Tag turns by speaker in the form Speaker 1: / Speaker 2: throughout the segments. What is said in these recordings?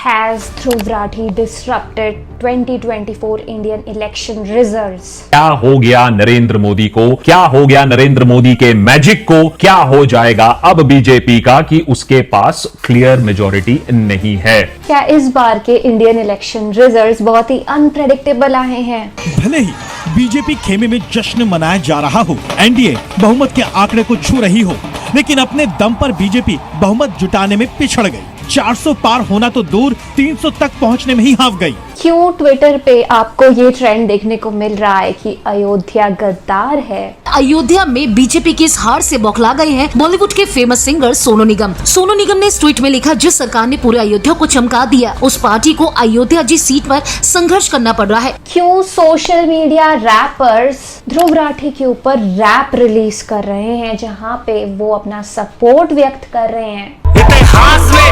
Speaker 1: has Dhruv Rathi disrupted 2024 Indian election results?
Speaker 2: क्या हो गया नरेंद्र मोदी को? क्या हो गया नरेंद्र मोदी के मैजिक को? क्या हो जाएगा अब बीजेपी का कि उसके पास क्लियर मेजॉरिटी नहीं है?
Speaker 1: क्या इस बार के इंडियन इलेक्शन रिजल्ट्स बहुत ही अनप्रेडिक्टेबल आए हैं?
Speaker 3: भले ही बीजेपी खेमे में जश्न मनाया जा रहा हो, एनडीए बहुमत के आंकड़े को छू रही हो, लेकिन अपने दम पर बीजेपी बहुमत जुटाने में पिछड़ गई। 400 पार होना तो दूर, 300 तक पहुंचने में ही हाफ गई।
Speaker 1: क्यों ट्विटर पे आपको ये ट्रेंड देखने को मिल रहा है कि अयोध्या गद्दार है?
Speaker 4: अयोध्या में बीजेपी की इस हार से बौखला गए हैं बॉलीवुड के फेमस सिंगर सोनू निगम। सोनू निगम ने इस ट्वीट में लिखा, जिस सरकार ने पूरे अयोध्या को चमका दिया, उस पार्टी को अयोध्या जिस सीट पर संघर्ष करना पड़ रहा है।
Speaker 1: क्यों social media rappers Dhruv Rathee के ऊपर रैप रिलीज कर रहे हैं जहां पे वो अपना सपोर्ट व्यक्त कर रहे हैं?
Speaker 5: इतिहास में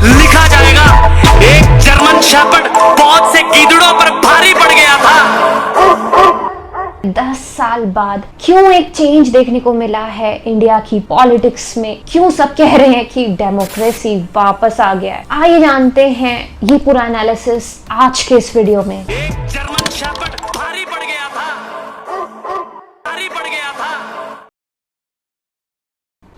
Speaker 5: लिखा जाएगा, एक जर्मन शेपर्ड बहुत से गीदड़ों पर भारी पड़ गया था।
Speaker 1: 10 साल बाद क्यों एक चेंज देखने को मिला है इंडिया की पॉलिटिक्स में? क्यों सब कह रहे हैं कि डेमोक्रेसी वापस आ गया है? आइए जानते हैं ये पूरा एनालिसिस आज के इस वीडियो में।
Speaker 5: एक जर्मन शेपर्ड भारी पड़ गया था, भारी पड़ गया था।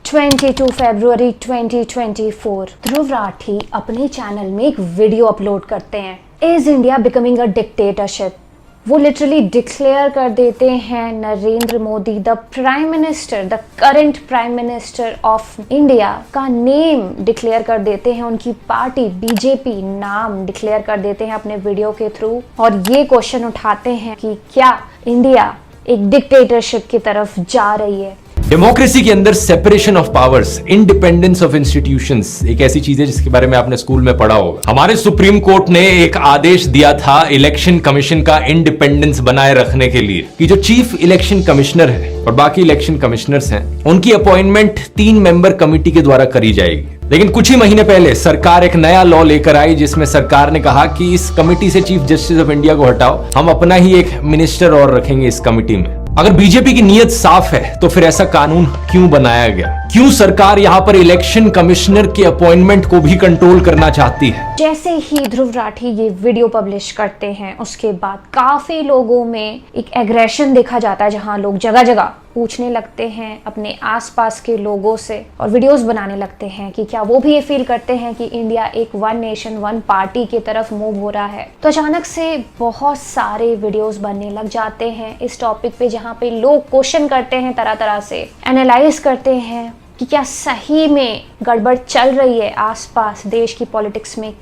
Speaker 1: 22 फरवरी 2024 ध्रुव राठी अपने चैनल में एक वीडियो अपलोड करते हैं, is India becoming a dictatorship. वो लिटरली डिक्लेयर कर देते हैं Narendra Modi, the prime minister, the current prime minister of India का नेम डिक्लेयर कर देते हैं, उनकी पार्टी बीजेपी नाम डिक्लेयर कर देते हैं अपने वीडियो के थ्रू, और ये क्वेश्चन उठाते हैं कि क्या इंडिया एक डिक्टेटरशिप की तरफ जा रही है?
Speaker 6: डेमोक्रेसी के अंदर separation of powers, independence of institutions एक ऐसी चीज है जिसके बारे में आपने स्कूल में पढ़ा होगा। हमारे सुप्रीम कोर्ट ने एक आदेश दिया था इलेक्शन कमीशन का इंडिपेंडेंस बनाए रखने के लिए कि जो चीफ इलेक्शन कमिश्नर है और बाकी इलेक्शन कमिश्नर्स हैं, उनकी अपॉइंटमेंट 3 मेंबर कमिटी के द्वारा करी जाएगी। लेकिन कुछ ही महीने पहले सरकार एक नया लॉ लेकर आई जिसमें सरकार ने कहा कि इस कमिटी से चीफ जस्टिस ऑफ इंडिया को हटाओ, हम अपना ही एक मिनिस्टर और रखेंगे इस कमिटी में। अगर बीजेपी की नीयत साफ है तो फिर ऐसा कानून क्यों बनाया गया? क्यों सरकार यहाँ पर इलेक्शन कमिश्नर के अपॉइंटमेंट को भी कंट्रोल करना चाहती है?
Speaker 1: जैसे ही ध्रुव राठी ये वीडियो पब्लिश करते हैं उसके बाद काफी लोगों में एक एग्रेशन देखा जाता है, जहां लोग जगह जगह पूछने लगते हैं अपने आसपास के लोगों से और वीडियोस बनाने लगते हैं कि क्या वो भी ये फील करते हैं कि इंडिया एक वन नेशन वन पार्टी की तरफ मूव हो रहा है। तो अचानक से बहुत सारे वीडियोस बनने लग जाते हैं इस टॉपिक पे, जहाँ पे लोग क्वेश्चन करते हैं, तरह तरह से एनालाइज करते हैं कि क्या सही में गड़बड़ चल रही है आसपास देश की पॉलिटिक्स में।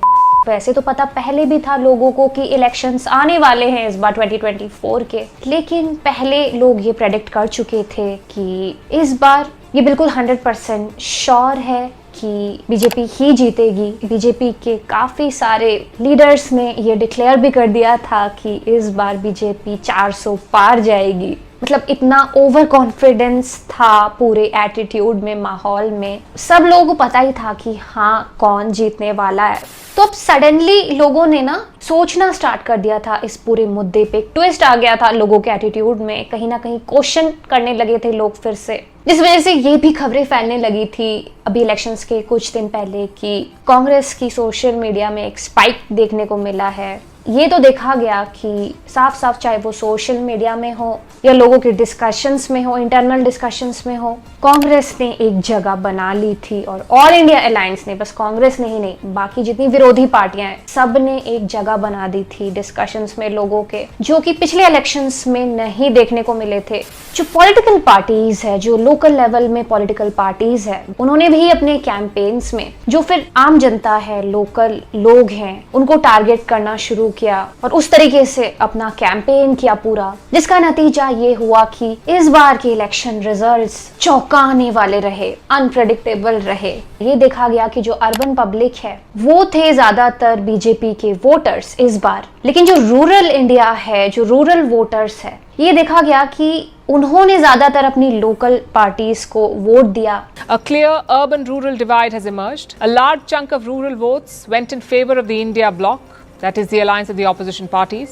Speaker 1: वैसे तो पता पहले भी था लोगों को कि इलेक्शंस आने वाले हैं इस बार 2024 के, लेकिन पहले लोग ये प्रेडिक्ट कर चुके थे कि इस बार ये बिल्कुल 100% श्योर है कि बीजेपी ही जीतेगी। बीजेपी के काफ़ी सारे लीडर्स ने ये डिक्लेयर भी कर दिया था कि इस बार बीजेपी 400 पार जाएगी। मतलब इतना ओवर कॉन्फिडेंस था पूरे एटीट्यूड में, माहौल में, सब लोगों को पता ही था कि हाँ कौन जीतने वाला है। तो अब सडनली लोगों ने ना सोचना स्टार्ट कर दिया था इस पूरे मुद्दे पे, ट्विस्ट आ गया था लोगों के एटीट्यूड में, कहीं ना कहीं क्वेश्चन करने लगे थे लोग फिर से, जिस वजह से ये भी खबरें फैलने लगी थी अभी इलेक्शंस के कुछ दिन पहले कि कांग्रेस की सोशल मीडिया में एक स्पाइक देखने को मिला है। ये तो देखा गया कि साफ साफ चाहे वो सोशल मीडिया में हो या लोगों के डिस्कशंस में हो, इंटरनल डिस्कशंस में हो, कांग्रेस ने एक जगह बना ली थी और ऑल इंडिया अलायंस ने, बस कांग्रेस ने ही नहीं, बाकी जितनी विरोधी पार्टियां हैं सब ने एक जगह बना दी थी डिस्कशंस में लोगों के, जो कि पिछले इलेक्शंस में नहीं देखने को मिले थे। जो पॉलिटिकल पार्टीज है, जो लोकल लेवल में पॉलिटिकल पार्टीज है, उन्होंने भी अपने कैंपेन्स में जो फिर आम जनता है, लोकल लोग हैं, उनको टारगेट करना शुरू किया और उस तरीके से अपना कैंपेन किया पूरा, जिसका नतीजा ये हुआ कि इस बार के इलेक्शन रिजल्ट्स चौंकाने वाले रहे, अनप्रेडिक्टेबल रहे। ये देखा गया कि जो अर्बन पब्लिक है वो थे ज्यादातर बीजेपी के वोटर्स इस बार, लेकिन जो रूरल इंडिया है, जो रूरल वोटर्स है, ये देखा गया कि उन्होंने ज्यादातर अपनी लोकल पार्टीज को वोट दिया।
Speaker 7: A clear urban-rural divide has emerged. A large chunk of rural votes went in favor of the India bloc, that is the alliance of the opposition parties.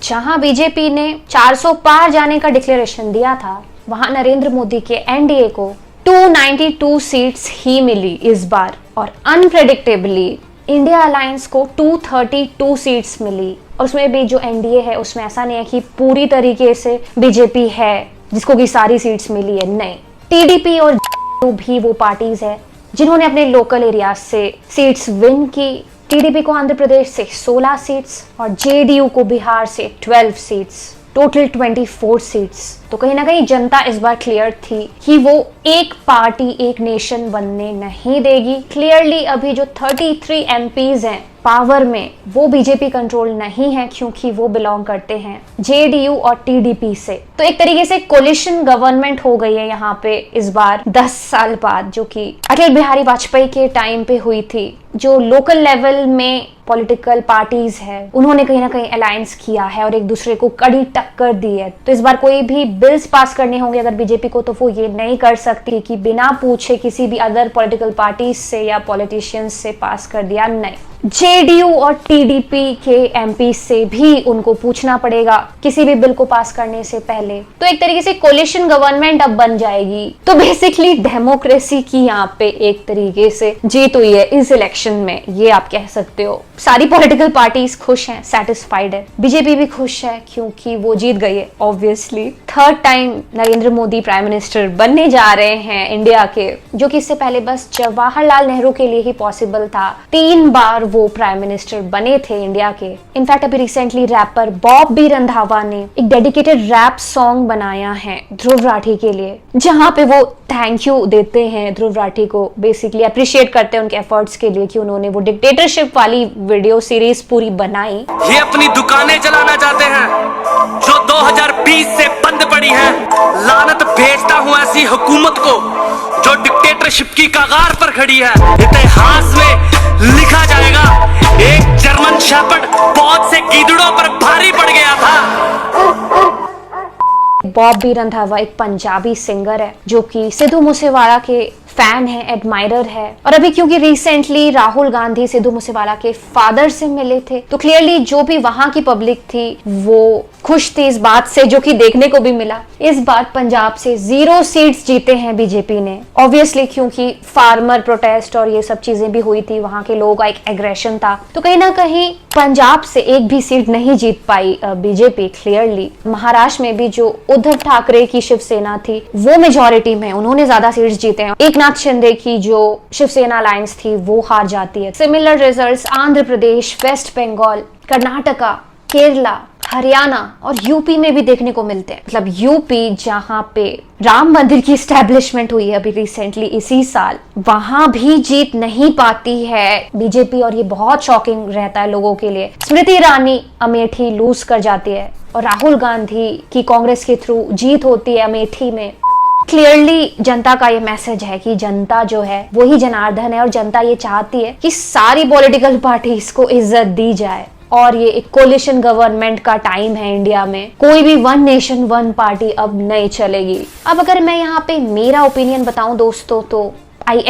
Speaker 1: जहां बीजेपी ने 400 पार जाने का declaration दिया था, वहां नरेंद्र मोदी के एनडीए को 292 सीट्स ही मिली इस बार, और अनप्रेडिक्टेबली इंडिया अलायंस को 232 सीट्स मिली और उसमें भी जो एनडीए है उसमें ऐसा नहीं है कि पूरी तरीके से बीजेपी है जिसको की सारी सीट्स मिली है, नहीं। टीडीपी और भी वो पार्टीज है जिन्होंने अपने लोकल एरिया से सीट्स विन की। टीडीपी को आंध्र प्रदेश से 16 सीट्स और जेडीयू को बिहार से 12 सीट्स, टोटल 24 सीट्स। तो कहीं ना कहीं जनता इस बार क्लियर थी कि वो एक पार्टी एक नेशन बनने नहीं देगी। क्लियरली अभी जो 33 एमपीज हैं पावर में वो बीजेपी कंट्रोल नहीं है क्योंकि वो बिलोंग करते हैं जेडीयू और टीडीपी से। तो एक तरीके से कोलिशन गवर्नमेंट हो गई है यहाँ पे इस बार 10 साल बाद, जो कि अटल बिहारी वाजपेयी के टाइम पे हुई थी। जो लोकल लेवल में पॉलिटिकल पार्टीज है उन्होंने कहीं ना कहीं अलायंस किया है और एक दूसरे को कड़ी टक्कर दी है। तो इस बार कोई भी बिल्स पास करने होंगे अगर बीजेपी को तो वो ये नहीं कर सकती कि बिना पूछे किसी भी अदर पॉलिटिकल पार्टीज से या पॉलिटिशियंस से पास कर दिया, नहीं। जेडीयू और टीडीपी के एमपी से भी उनको पूछना पड़ेगा किसी भी बिल को पास करने से पहले। तो एक तरीके से कोलिशन गवर्नमेंट अब बन जाएगी। तो बेसिकली डेमोक्रेसी की यहाँ पे एक तरीके से जीत हुई है इस इलेक्शन में, ये आप कह सकते हो। सारी पॉलिटिकल पार्टीज खुश हैं, सेटिस्फाइड है, बीजेपी भी खुश है क्योंकि वो जीत गई है obviously. Third time Narendra Modi prime minister बनने जा रहे हैं इंडिया के, जो कि इससे पहले बस जवाहरलाल नेहरू के लिए ही पॉसिबल था। 3 बार वो प्राइम मिनिस्टर बने थे इंडिया के। इनफैक्ट अभी recently rapper Bob B Randhawa ने एक डेडिकेटेड रैप सॉन्ग बनाया है ध्रुव राठी के लिए, जहां पे वो थैंक यू देते हैं ध्रुव राठी को, बेसिकली अप्रिशिएट करते हैं उनके एफर्ट्स के लिए कि उन्होंने वो डिक्टेटरशिप वाली वीडियो सीरीज पूरी बनाई।
Speaker 5: ये अपनी दुकानें चलाना चाहते हैं जो 2020 से बंद पड़ी हैं। लानत भेजता हूं ऐसी हुकूमत को जो डिक्टेटरशिप की कगार पर खड़ी है। इतिहास में लिखा जाएगा एक जर्मन शेपर्ड बहुत से गीदड़ों पर भारी पड़ गया था।
Speaker 1: बॉब बी रंधावा एक पंजाबी सिंगर है जो कि सिद्धू मूसेवाला के फैन है, एडमायरर है। और अभी क्योंकि रिसेंटली राहुल गांधी सिद्धू मूसेवाला के फादर से मिले थे तो क्लियरली जो भी वहां की पब्लिक थी वो खुश थी इस बात से, जो कि देखने को भी मिला। इस बार पंजाब से 0 सीट्स जीते हैं बीजेपी ने, ऑब्वियसली क्योंकि फार्मर प्रोटेस्ट और ये सब चीजें भी हुई थी, वहां के लोगों का एक एग्रेशन था। तो कहीं ना कहीं पंजाब से एक भी सीट नहीं जीत पाई बीजेपी क्लियरली। महाराष्ट्र में भी जो उद्धव ठाकरे की शिवसेना थी वो मेजोरिटी में, उन्होंने ज्यादा सीट्स जीते हैं। एकनाथ शिंदे की जो शिवसेना अलायंस थी वो हार जाती है। Similar results Andhra Pradesh, waste Bengal, Karnataka, Kerala, Haryana और यूपी में भी देखने को मिलते हैं। मतलब यूपी जहां पे राम मंदिर की एस्टैब्लिशमेंट हुई है अभी रिसेंटली इसी साल, वहां भी जीत नहीं पाती है बीजेपी और ये बहुत शॉकिंग रहता है लोगों के लिए। स्मृति ईरानी अमेठी लूज कर जाती है और राहुल गांधी की कांग्रेस के थ्रू जीत होती है अमेठी में। क्लियरली जनता का ये मैसेज है कि जनता जो है वही जनार्दन है और जनता ये चाहती है कि सारी पॉलिटिकल पार्टीज को इज्जत दी जाए। और ये एक कोलिशन गवर्नमेंट का टाइम है इंडिया में, कोई भी वन नेशन वन पार्टी अब नहीं चलेगी। अब अगर मैं यहाँ पे मेरा ओपिनियन बताऊं दोस्तों तो आई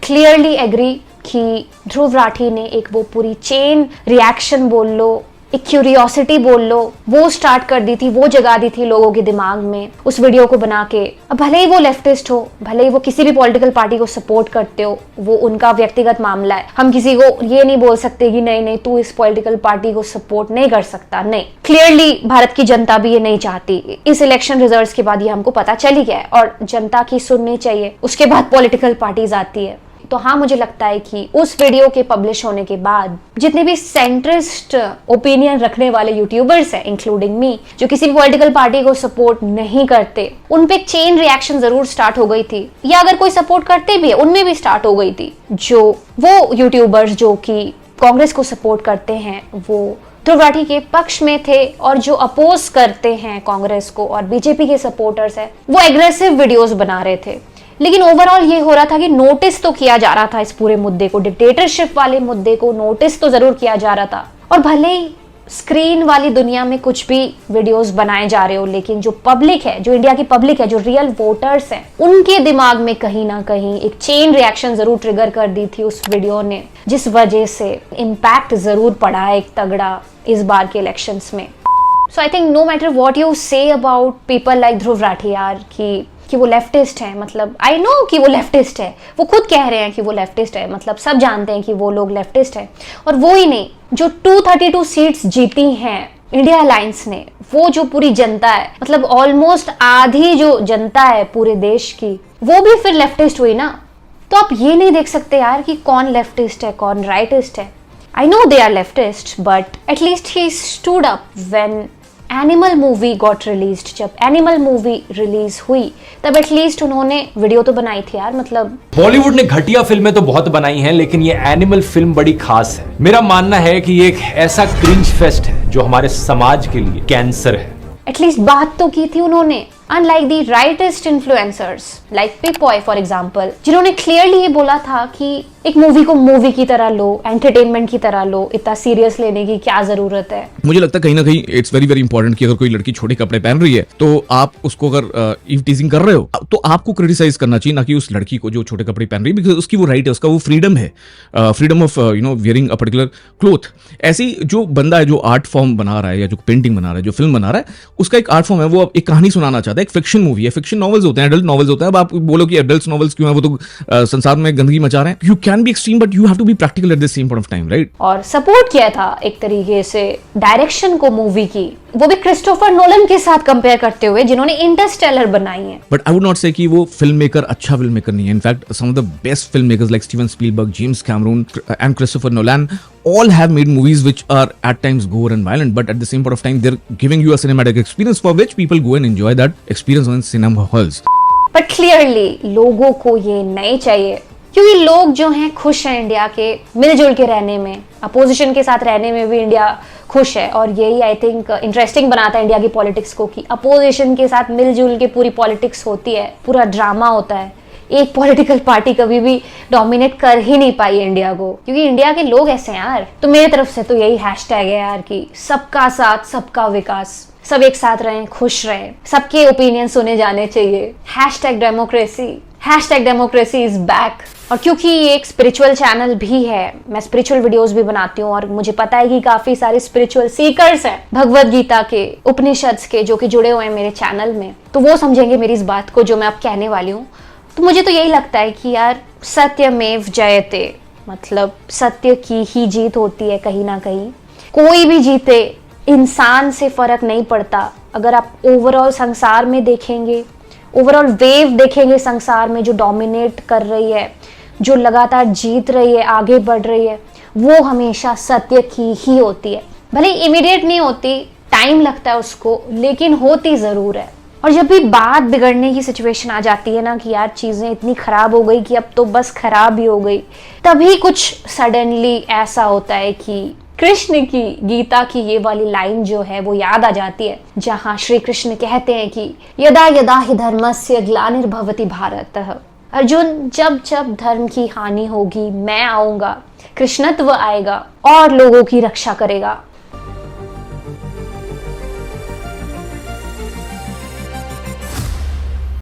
Speaker 1: क्लियरली एग्री कि ध्रुव राठी ने एक वो पूरी चेन रिएक्शन बोल लो, एक क्यूरियोसिटी बोल लो, वो स्टार्ट कर दी थी, वो जगा दी थी लोगों के दिमाग में उस वीडियो को बना के। अब भले ही वो लेफ्टिस्ट हो, भले ही वो किसी भी पॉलिटिकल पार्टी को सपोर्ट करते हो, वो उनका व्यक्तिगत मामला है। हम किसी को ये नहीं बोल सकते कि नहीं तू इस पॉलिटिकल पार्टी को सपोर्ट नहीं कर सकता, नहीं। क्लियरली भारत की जनता भी ये नहीं चाहती। इस इलेक्शन रिजल्ट्स के बाद ये हमको पता चल ही गया है और जनता की सुननी चाहिए, उसके बाद पॉलिटिकल पार्टीज आती है। तो हाँ, मुझे लगता है कि उस वीडियो के पब्लिश होने के बाद जितने भी सेंट्रिस्ट ओपिनियन रखने वाले यूट्यूबर्स हैं इंक्लूडिंग मी, जो किसी भी पॉलिटिकल पार्टी को सपोर्ट नहीं करते, उन पे चेन रिएक्शन जरूर स्टार्ट हो गई थी, या अगर कोई सपोर्ट करते भी है उनमें भी स्टार्ट हो गई थी। जो वो यूट्यूबर्स जो कि कांग्रेस को सपोर्ट करते हैं वो ध्रुव राठी के पक्ष में थे, और जो अपोज करते हैं कांग्रेस को और बीजेपी के सपोर्टर्स है वो एग्रेसिव वीडियोस बना रहे थे। लेकिन ओवरऑल ये हो रहा था कि नोटिस तो किया जा रहा था इस पूरे मुद्दे को, डिक्टेटरशिप वाले मुद्दे को नोटिस तो जरूर किया जा रहा था। और भले ही स्क्रीन वाली दुनिया में कुछ भी वीडियोस बनाए जा रहे हो, लेकिन जो पब्लिक है, जो इंडिया की पब्लिक है, जो रियल वोटर्स हैं, उनके दिमाग में कहीं ना कहीं एक चेन रिएक्शन जरूर ट्रिगर कर दी थी उस वीडियो ने, जिस वजह से इम्पैक्ट जरूर पड़ा है एक तगड़ा इस बार के इलेक्शंस में। So I think no matter what you say about people like Dhruv Rathi यार, कि कि वो लेफ्टिस्ट है, मतलब आई नो कि वो लेफ्टिस्ट है, वो खुद कह रहे हैं कि वो लेफ्टिस्ट है, मतलब सब जानते हैं कि वो लोग लेफ्टिस्ट है। और वो ही नहीं, जो 232 सीट्स जीती हैं इंडिया अलायंस ने, वो जो पूरी जनता है, मतलब ऑलमोस्ट आधी जो जनता है पूरे देश की, वो भी फिर लेफ्टिस्ट हुई ना। तो आप ये नहीं देख सकते यार कि कौन लेफ्टिस्ट है कौन राइटिस्ट है। I know they are leftist, but at least he stood up when animal movie got released. जब एनिमल मूवी रिलीज हुई तब एटलीस्ट उन्होंने वीडियो तो बनाई थी यार। मतलब
Speaker 6: बॉलीवुड ने घटिया फिल्में तो बहुत बनाई हैं, लेकिन ये एनिमल फिल्म बड़ी खास है। मेरा मानना है कि ये एक ऐसा क्रिंज फेस्ट है जो हमारे समाज के लिए कैंसर है।
Speaker 1: एटलीस्ट बात तो की थी उन्होंने, unlike the rightist influencers like पिपॉय फॉर एग्जाम्पल, जिन्होंने क्लियरली ये बोला था कि एक मूवी को मूवी की तरह लो, एंटरटेनमेंट की तरह लो, इतना सीरियस लेने की क्या जरूरत है।
Speaker 8: मुझे लगता है कहीं ना कहीं इट्स वेरी वेरी इंपॉर्टेंट कि अगर कोई लड़की छोटे कपड़े पहन रही है तो आप उसको अगर ईव टीजिंग कर रहे हो तो आपको क्रिटिसाइज करना चाहिए, ना कि उस लड़की को जो छोटे कपड़े पहन रही है, बिकॉज उसकी वो राइट है, उसका वो फ्रीडम है, freedom of wearing a particular cloth. ऐसी जो बंदा है जो आर्ट फॉर्म बना रहा है या जो पेंटिंग बना रहा है, जो फिल्म बना रहा है, उसका एक आर्ट फॉर्म है, वो एक कहानी सुनाना चाहता है, एक फिक्शन मूवी है, फिक्शन नॉवेल्स होते हैं, एडल्ट नॉवेल्स होते हैं। अब आप बोलो कि एडल्ट नॉवेल्स क्यों है, वो तो संसार में गंदगी मचा रहे हैं। You can be extreme but you have to be practical at the same point of time, right.
Speaker 1: और सपोर्ट किया था एक तरीके से डायरेक्शन को मूवी की, वो भी क्रिस्टोफर नोलन के साथ कंपेयर करते हुए जिन्होंने इंटरस्टेलर बनाई है।
Speaker 8: But I would not say कि वो फिल्म मेकर अच्छा फिल्म मेकर नहीं है। In fact some of the best film makers like Steven Spielberg, James Cameron and Christopher Nolan all have made movies which are at times gore and violent, but at the same point of time they're giving you a cinematic experience for which people go and enjoy that experience on cinema halls.
Speaker 1: But clearly लोगों को ये नहीं चाहिए, क्योंकि लोग जो हैं खुश हैं इंडिया के मिलजुल के रहने में, अपोजिशन के साथ रहने में भी इंडिया खुश है। और यही आई थिंक इंटरेस्टिंग बनाता है इंडिया की पॉलिटिक्स को कि अपोजिशन के साथ मिलजुल के पूरी पॉलिटिक्स होती है, पूरा ड्रामा होता है। एक पॉलिटिकल पार्टी कभी भी डोमिनेट कर ही नहीं पाई इंडिया को, क्योंकि इंडिया के लोग ऐसे हैं यार। तो मेरी तरफ से तो यही हैशटैग है यार कि सबका साथ सबका विकास, सब एक साथ रहें, खुश रहें, सबके ओपिनियन सुने जाने चाहिए। Hashtag democracy is back. और क्योंकि ये एक स्पिरिचुअल चैनल भी है, मैं स्पिरिचुअल वीडियोस भी बनाती हूँ और मुझे पता है कि काफी सारे स्पिरिचुअल सीकर्स हैं भगवत गीता के, उपनिषद्स के, जो कि जुड़े हुए हैं मेरे चैनल में, तो वो समझेंगे मेरी इस बात को जो मैं अब कहने वाली हूँ। तो मुझे तो यही लगता है कि यार सत्यमेव जयते, मतलब सत्य की ही जीत होती है कहीं ना कहीं। कोई भी जीते, इंसान से फर्क नहीं पड़ता। अगर आप ओवरऑल संसार में देखेंगे, ओवरऑल वेव देखेंगे संसार में जो डोमिनेट कर रही है, जो लगातार जीत रही है, आगे बढ़ रही है, वो हमेशा सत्य की ही होती है। भले इमीडिएट नहीं होती, टाइम लगता है उसको, लेकिन होती जरूर है। और जब भी बात बिगड़ने की सिचुएशन आ जाती है ना कि यार चीजें इतनी खराब हो गई कि अब तो बस खराब ही हो गई, तभी कुछ सडनली ऐसा होता है कि कृष्ण की गीता की ये वाली लाइन जो है वो याद आ जाती है, जहां श्री कृष्ण कहते हैं कि यदा यदा हि धर्मस्य ग्लानिर्भवति भारत। अर्जुन, जब जब धर्म की हानि होगी मैं आऊंगा, कृष्णत्व आएगा और लोगों की रक्षा करेगा।